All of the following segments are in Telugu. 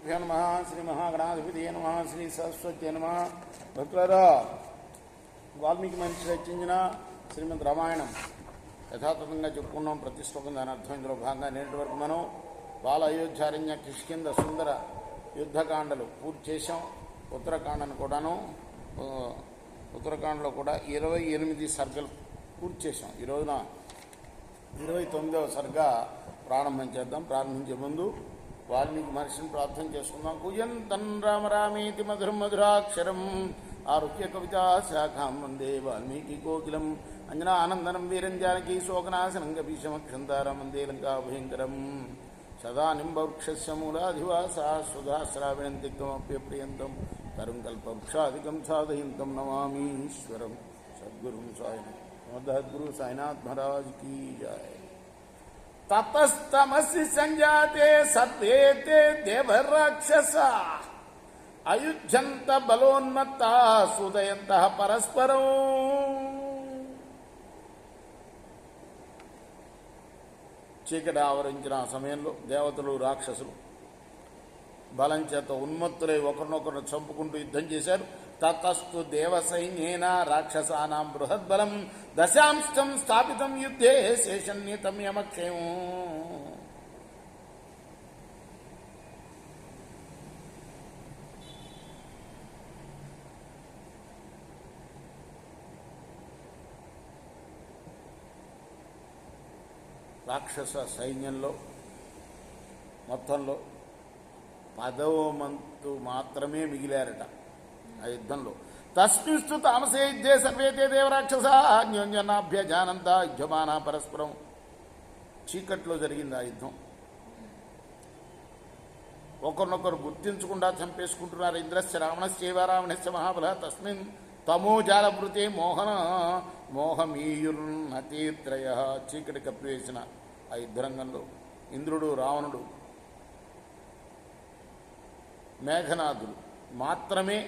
శ్రీగురుభ్యో నమ శ్రీ మహాగణాధిపతి నమ శ్రీ సరస్వతి నమ. భక్తులారా, వాల్మీకి మహర్షి రచించిన శ్రీమద్ రామాయణం యథాతథంగా చెప్పుకున్నాం. ప్రతి శ్లోకం దాని అర్థం ఇందులో భాగంగా నేటి వరకు మనం బాల అయోధ్యారణ్య కిష్కింద సుందర యుద్ధకాండలు పూర్తి చేశాం. ఉత్తరాఖండను కూడాను ఉత్తరాఖండలో కూడా 28 సర్గలు పూర్తి చేశాం. ఈ రోజున 29వ సర్గ ప్రారంభం చేద్దాం. ప్రారంభించే ముందు వాల్మీకి మహర్షిని ప్రార్థన చేసుకుందాం. కుయంతం రామ రామేతి మధురం మధురాక్షరం ఆరుహ్య కవితా శాఖాం వందే వాల్మీకి కోకిలం అంజనా ఆనందనం వీరం జానకీ శోకనాశనం కపీశమక్షంతారం వందే లంకా భయంకరం సదా నింబవృక్షస్య మూలాధివాసా సుధాశ్రావిణం తిక్తమప్యప్రియంతం తరుం కల్పవృక్షాధికం సాధయంతం నమామి ఈశ్వరం సద్గురుం సాయినాథ్ సమర్థగురు సాయినాథ్ మహారాజ్ కీ జయ. తతస్తమసి సంజాతే సర్వేతే దేవరాక్షస అయుధ్యంత బలోన్మత్త సుదయంత పరస్పరం. చీకటి ఆవరించిన ఆ సమయంలో దేవతలు రాక్షసులు బలం చేత ఉన్మత్తులై ఒకరినొకరు చంపుకుంటూ యుద్ధం చేశారు. తతస్తు దేవసైన్యేన రాక్షసానాం బృహద్బలం దశాంశం స్థాపితం యుద్ధే శేషన్నితం యమక్షయం. రాక్షస సైన్యంలో మొత్తంలో 10వ వంతు మాత్రమే మిగిలారట ఆ యుద్ధంలో. తస్మిస్తు తామసే యుద్ధే సర్వేతే దేవరాక్షస అన్యోన్యనాభ్యజానంత యుద్ధమాన పరస్పరం. చీకట్లో జరిగింది ఆ యుద్ధం. ఒకరినొకరు గుర్తించకుండా చంపేసుకుంటున్నారు. ఇంద్రస్య రావణస్యైవ రావణస్య మహాబల తస్మిన్ తమోజాలభృతే మోహమీయుర్నతీత్రయ. చీకటి కప్పివేసిన ఆ యుద్ధరంగంలో ఇంద్రుడు, రావణుడు, మేఘనాథుడు మాత్రమే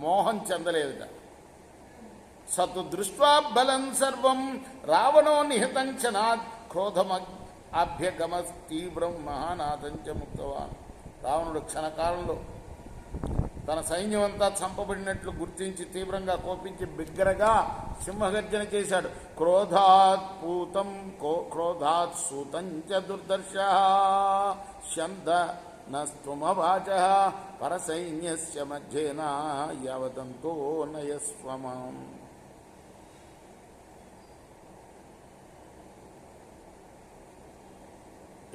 మోహం చెందలేదుట. సతు దృష్ట్వా బలం సర్వం రావణో నిహతం క్షణాత్ క్రోధమభ్యగమ తీవ్రం మహానాథంచ ముక్తవాన్. రావణుడు క్షణకాలంలో తన సైన్యం అంతా చంపబడినట్లు గుర్తించి తీవ్రంగా కోపించి బిగ్గరగా సింహగర్జన చేశాడు. క్రోధాత్ సూతం చ దుర్దర్శ శంద నస్త్వమవాచ పరసైన్యస్య మధ్యేన యావదంతో నయస్వమం.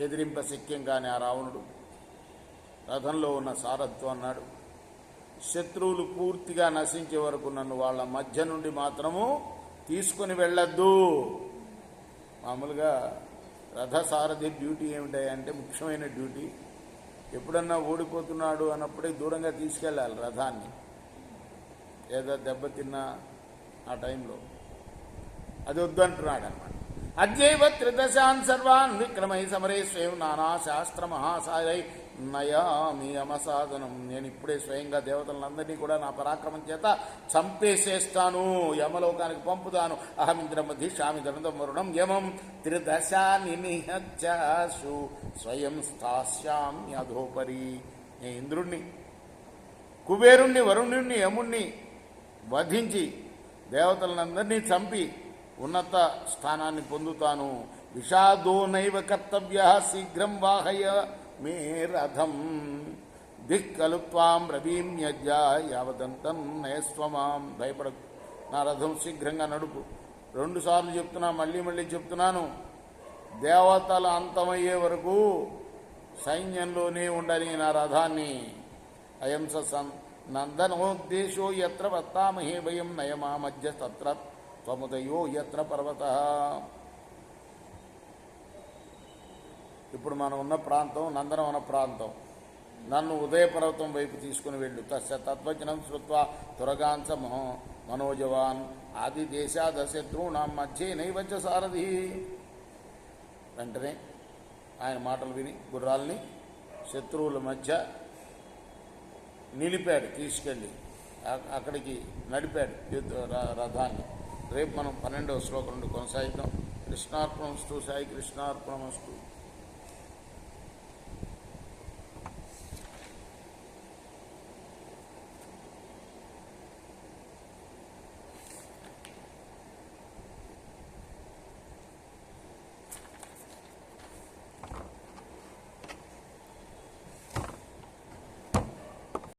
ఎదిరింపశక్యం కాని ఆ రావణుడు రథంలో ఉన్న సారథ్యం అన్నాడు, శత్రువులు పూర్తిగా నశించే వరకు నన్ను వాళ్ళ మధ్య నుండి మాత్రము తీసుకుని వెళ్ళొద్దు. మామూలుగా రథసారథి డ్యూటీ ఏమిటాయంటే ముఖ్యమైన డ్యూటీ. ఎప్పుడన్నా ఓడిపోతున్నాడు అన్నప్పుడే దూరంగా తీసుకెళ్ళాలి రథాన్ని, ఏదో దెబ్బతిన్నా ఆ టైంలో. అది వద్దంటున్నాడు అన్నమాట. అద్యైవ త్రిదశాన్ సర్వాన్ విక్రమై సమరే స్వయం నానా శాస్త్ర మహాసాయై నయామి యమసాధనం. నేను ఇప్పుడే స్వయంగా దేవతలందరినీ కూడా నా పరాక్రమం చేత చంపేసేస్తాను, యమలోకానికి పంపుతాను. అహమింద్రమధిషామి ధనుదం వరుణం యమం త్రిదశాని నిహత్యాసు స్వయం స్థాస్యామ్యధోపరి. నేను ఇంద్రుణ్ణి, కుబేరుణ్ణి, వరుణుణ్ణి, యముణ్ణి వధించి దేవతలందరినీ చంపి ఉన్నత స్థానాన్ని పొందుతాను. విషాదో నైవ కర్తవ్య శీఘ్రం వాహయ మే రథం దిక్కలు త్వాం రవీమ్యజ యావదంతం నయస్వమాం. భయపడకు, నా రథం శీఘ్రంగా నడుపు. 2 సార్లు చెప్తున్నా, మళ్ళీ చెప్తున్నాను. దేవతల అంతమయ్యే వరకు సైన్యంలోనే ఉండని నా రథాన్ని. అయం నందనోద్దేశో ఎత్ర వత్తామహే భయం నయమా మధ్య తత్ర త్వముదయో ఎత్ర పర్వత. ఇప్పుడు మనం ఉన్న ప్రాంతం నందనవన ప్రాంతం. నన్ను ఉదయ పర్వతం వైపు తీసుకుని వెళ్ళు. తస్య తత్వచనం శ్రుత్వా తురగాంస మనోజవాన్ ఆది దేశాద శత్రువునాం మధ్యే నైవచ్చ సారథి. వెంటనే ఆయన మాటలు విని గుర్రాల్ని శత్రువుల మధ్య నిలిపాడు, తీసుకెళ్ళి అక్కడికి నడిపాడు రథాన్ని. రేపు మనం 12వ శ్లోకం నుండి కొనసాగిద్దాం. కృష్ణార్పణమస్తు. సాయి కృష్ణార్పణమస్తు.